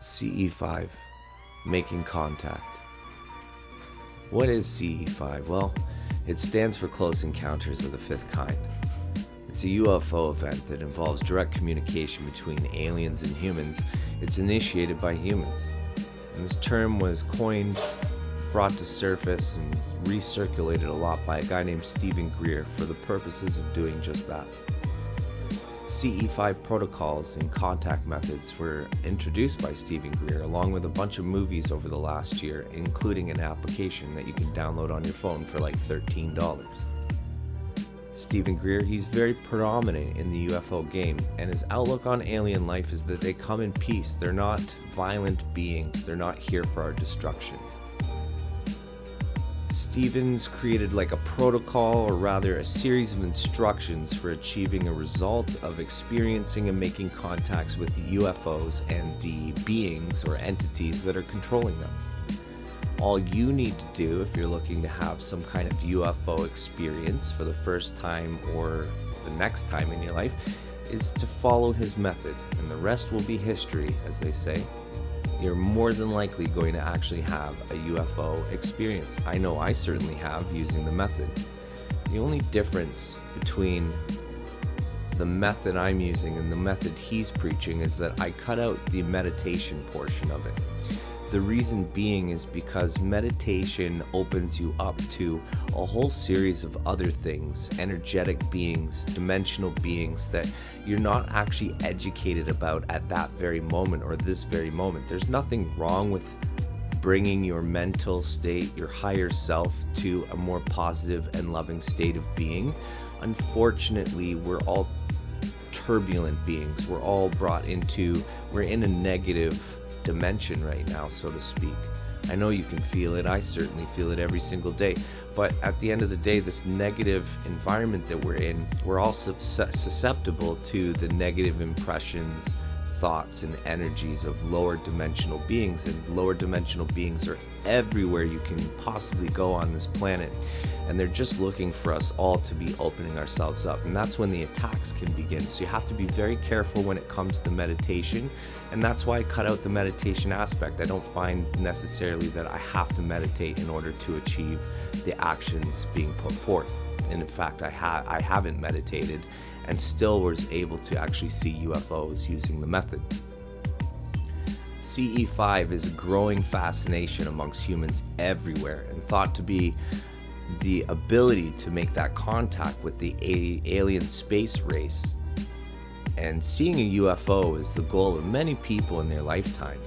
CE5, making contact. What is CE5? Well, it stands for Close Encounters of the Fifth Kind. It's a UFO event that involves direct communication between aliens and humans. It's initiated by humans. And this term was coined, brought to surface, and recirculated a lot by a guy named Stephen Greer for the purposes of doing just that. CE5 protocols and contact methods were introduced by Stephen Greer along with a bunch of movies over the last year, including an application that you can download on your phone for like $13. Stephen Greer, he's very predominant in the UFO game, and his outlook on alien life is that they come in peace. They're not violent beings. They're not here for our destruction. Stevens created like a protocol, or rather a series of instructions for achieving a result of experiencing and making contacts with the UFOs and the beings or entities that are controlling them. All you need to do if you're looking to have some kind of UFO experience for the first time or the next time in your life is to follow his method, and the rest will be history, as they say. You're more than likely going to actually have a UFO experience. I know I certainly have, using the method. The only difference between the method I'm using and the method he's preaching is that I cut out the meditation portion of it. The reason being is because meditation opens you up to a whole series of other things, energetic beings, dimensional beings that you're not actually educated about at that very moment or this very moment. There's nothing wrong with bringing your mental state, your higher self, to a more positive and loving state of being. Unfortunately, we're all turbulent beings. We're in a negative dimension right now, so to speak. I know you can feel it. I certainly feel it every single day. But at the end of the day, this negative environment that we're in, we're all susceptible to the negative impressions, thoughts, and energies of lower dimensional beings. And lower dimensional beings are everywhere you can possibly go on this planet. And they're just looking for us all to be opening ourselves up. And that's when the attacks can begin. So you have to be very careful when it comes to meditation. And that's why I cut out the meditation aspect. I don't find necessarily that I have to meditate in order to achieve the actions being put forth. And in fact, I haven't meditated and still was able to actually see UFOs using the method. CE5 is a growing fascination amongst humans everywhere, and thought to be the ability to make that contact with the alien space race. And seeing a UFO is the goal of many people in their lifetime.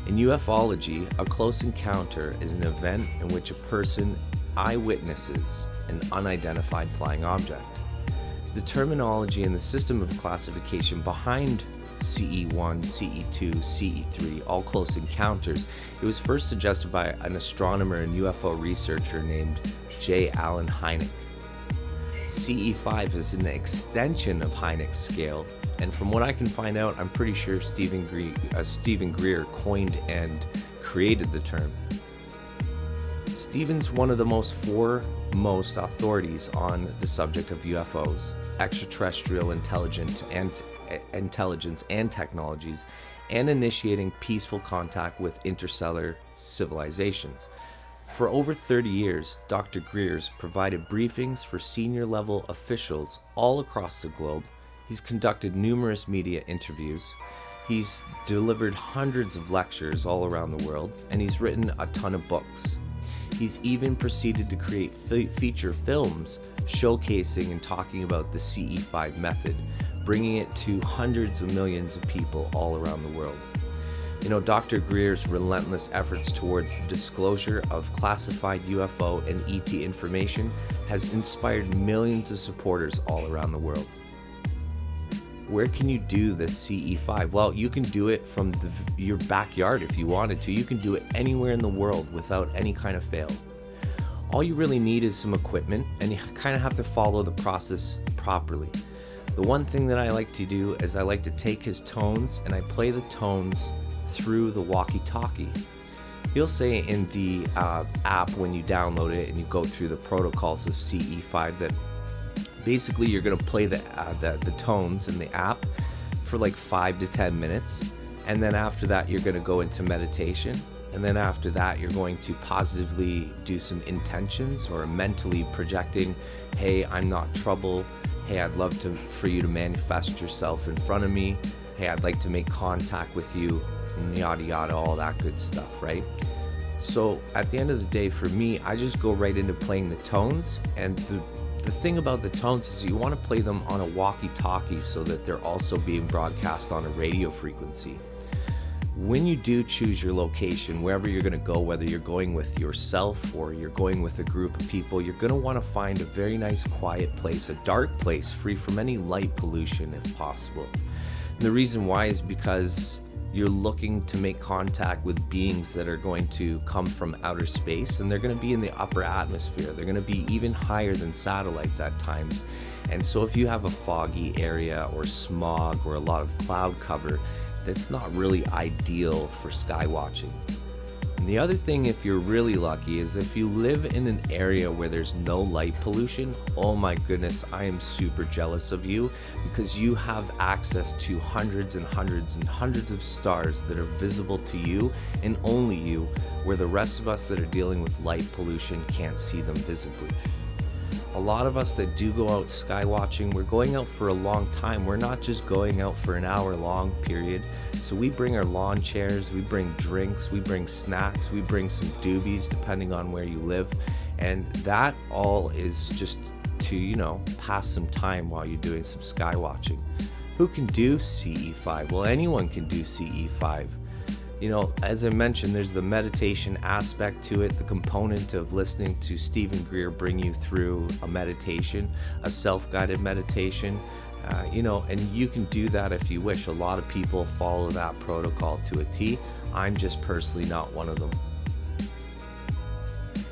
In ufology, a close encounter is an event in which a person eyewitnesses an unidentified flying object. The terminology and the system of classification behind CE1, CE2, CE3, all close encounters, it was first suggested by an astronomer and UFO researcher named J. Allen Hynek. CE5 is an extension of Hynek's scale, and from what I can find out, I'm pretty sure Stephen Greer coined and created the term. Stephen's one of the foremost authorities on the subject of UFOs, extraterrestrial intelligence and technologies, and initiating peaceful contact with interstellar civilizations. For over 30 years, Dr. Greer's provided briefings for senior level officials all across the globe. He's conducted numerous media interviews. He's delivered hundreds of lectures all around the world, and he's written a ton of books. He's even proceeded to create feature films showcasing and talking about the CE5 method, bringing it to hundreds of millions of people all around the world. You know, Dr. Greer's relentless efforts towards the disclosure of classified UFO and ET information has inspired millions of supporters all around the world. Where can you do this CE5? Well, you can do it from your backyard if you wanted to. You can do it anywhere in the world without any kind of fail. All you really need is some equipment, and you kind of have to follow the process properly. The one thing that I like to do is I like to take his tones and I play the tones through the walkie-talkie. He'll say in the app when you download it and you go through the protocols of CE5 that basically you're going to play the tones in the app for like 5 to 10 minutes, And then after that, you're going to go into meditation. And then after that, you're going to positively do some intentions or mentally projecting, hey, I'm not trouble. Hey, I'd love for you to manifest yourself in front of me. Hey, I'd like to make contact with you, and yada, yada, all that good stuff, right? So at the end of the day, for me, I just go right into playing the tones. And the thing about the tones is you want to play them on a walkie-talkie so that they're also being broadcast on a radio frequency. When you do choose your location, wherever you're going to go, whether you're going with yourself or you're going with a group of people, you're going to want to find a very nice quiet place, a dark place, free from any light pollution if possible. And the reason why is because you're looking to make contact with beings that are going to come from outer space, and they're going to be in the upper atmosphere. They're going to be even higher than satellites at times. And so if you have a foggy area or smog or a lot of cloud cover, that's not really ideal for sky watching. And the other thing, if you're really lucky, is if you live in an area where there's no light pollution, oh my goodness, I am super jealous of you, because you have access to hundreds and hundreds and hundreds of stars that are visible to you and only you, where the rest of us that are dealing with light pollution can't see them visibly. A lot of us that do go out sky watching, we're going out for a long time. We're not just going out for an hour-long period. So we bring our lawn chairs, we bring drinks, we bring snacks, we bring some doobies depending on where you live. And that all is just to, pass some time while you're doing some sky watching. Who can do CE5? Well, anyone can do CE5. As I mentioned, there's the meditation aspect to it, the component of listening to Stephen Greer bring you through a meditation, a self-guided meditation, and you can do that if you wish. A lot of people follow that protocol to a T. I'm just personally not one of them.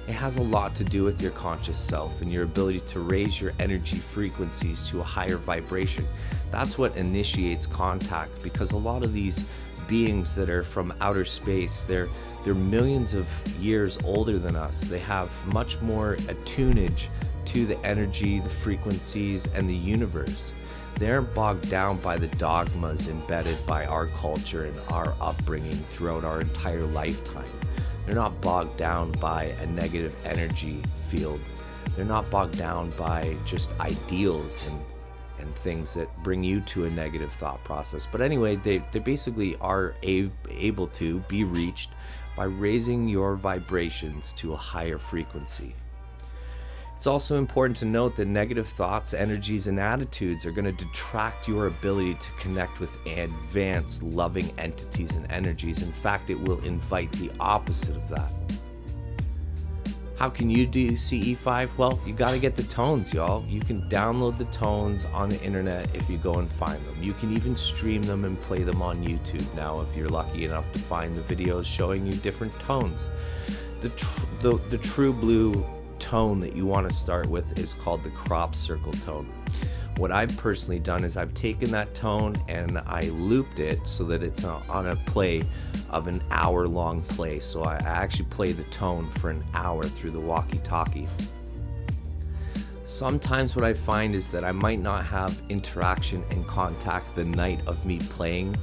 It has a lot to do with your conscious self and your ability to raise your energy frequencies to a higher vibration. That's what initiates contact, because a lot of these beings that are from outer space, they're millions of years older than us. They have much more attunage to the energy, the frequencies, and the universe. They aren't bogged down by the dogmas embedded by our culture and our upbringing throughout our entire lifetime. They're not bogged down by a negative energy field. They're not bogged down by just ideals and things that bring you to a negative thought process. But anyway, they basically are able to be reached by raising your vibrations to a higher frequency. It's also important to note that negative thoughts, energies, and attitudes are going to detract your ability to connect with advanced, loving entities and energies. In fact, it will invite the opposite of that. How can you do CE5? Well, you got to get the tones, y'all. You can download the tones on the internet if you go and find them. You can even stream them and play them on YouTube now if you're lucky enough to find the videos showing you different tones. The true blue tone that you want to start with is called the crop circle tone. What I've personally done is I've taken that tone and I looped it so that it's on a play of an hour-long play. So I actually play the tone for an hour through the walkie-talkie. Sometimes what I find is that I might not have interaction and contact the night of me playing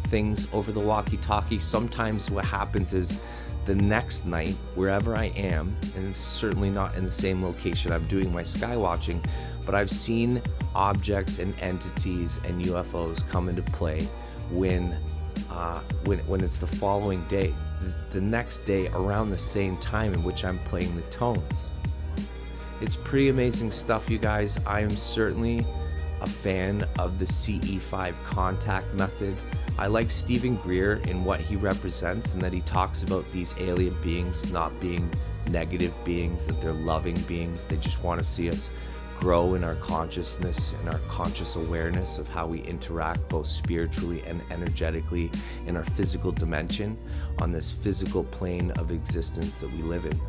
things over the walkie-talkie. Sometimes what happens is the next night, wherever I am, and it's certainly not in the same location I'm doing my sky watching, but I've seen objects and entities and UFOs come into play when it's the following day, the next day around the same time in which I'm playing the tones. It's pretty amazing stuff, you guys. I am certainly a fan of the CE5 contact method. I like Stephen Greer in what he represents, and that he talks about these alien beings not being negative beings, that they're loving beings. They just want to see us grow in our consciousness and our conscious awareness of how we interact both spiritually and energetically in our physical dimension on this physical plane of existence that we live in.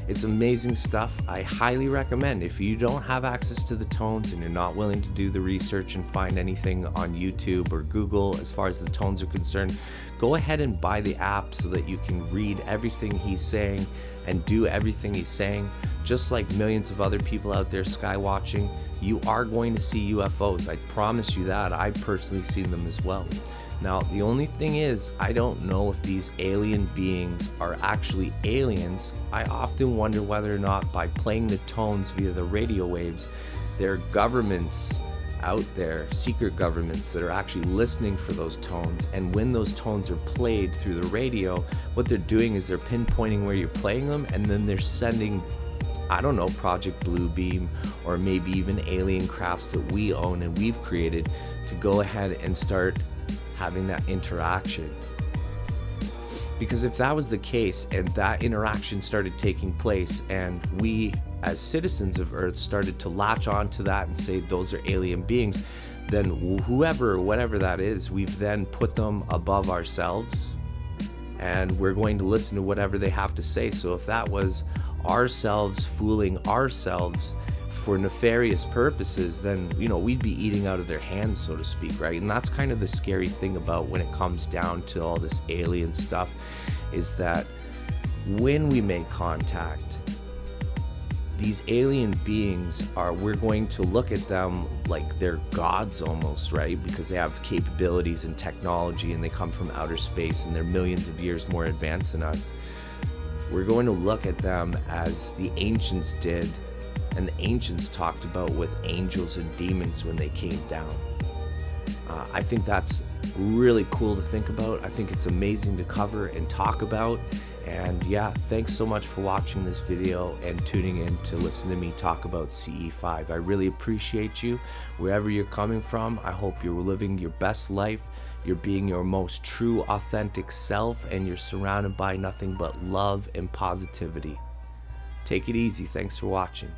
It's amazing stuff. I highly recommend, if you don't have access to the tones and you're not willing to do the research and find anything on YouTube or Google as far as the tones are concerned, go ahead and buy the app so that you can read everything he's saying and do everything he's saying. Just like millions of other people out there sky watching, you are going to see UFOs. I promise you that. I've personally seen them as well. Now, the only thing is, I don't know if these alien beings are actually aliens. I often wonder whether or not by playing the tones via the radio waves, there are governments out there, secret governments, that are actually listening for those tones. And when those tones are played through the radio, what they're doing is they're pinpointing where you're playing them, and then they're sending, I don't know, Project Bluebeam, or maybe even alien crafts that we own and we've created to go ahead and start having that interaction. Because if that was the case and that interaction started taking place and we as citizens of Earth started to latch on to that and say those are alien beings, then whoever, whatever that is, we've then put them above ourselves and we're going to listen to whatever they have to say. So if that was ourselves fooling ourselves for nefarious purposes, then, you know, we'd be eating out of their hands, so to speak, right? And that's kind of the scary thing about when it comes down to all this alien stuff, is that when we make contact, these alien beings we're going to look at them like they're gods almost, right? Because they have capabilities and technology and they come from outer space and they're millions of years more advanced than us. We're going to look at them as the ancients did, and the ancients talked about with angels and demons when they came down. I think that's really cool to think about. I think it's amazing to cover and talk about. And yeah, thanks so much for watching this video and tuning in to listen to me talk about CE5. I really appreciate you wherever you're coming from. I hope you're living your best life. You're being your most true, authentic self, and you're surrounded by nothing but love and positivity. Take it easy. Thanks for watching.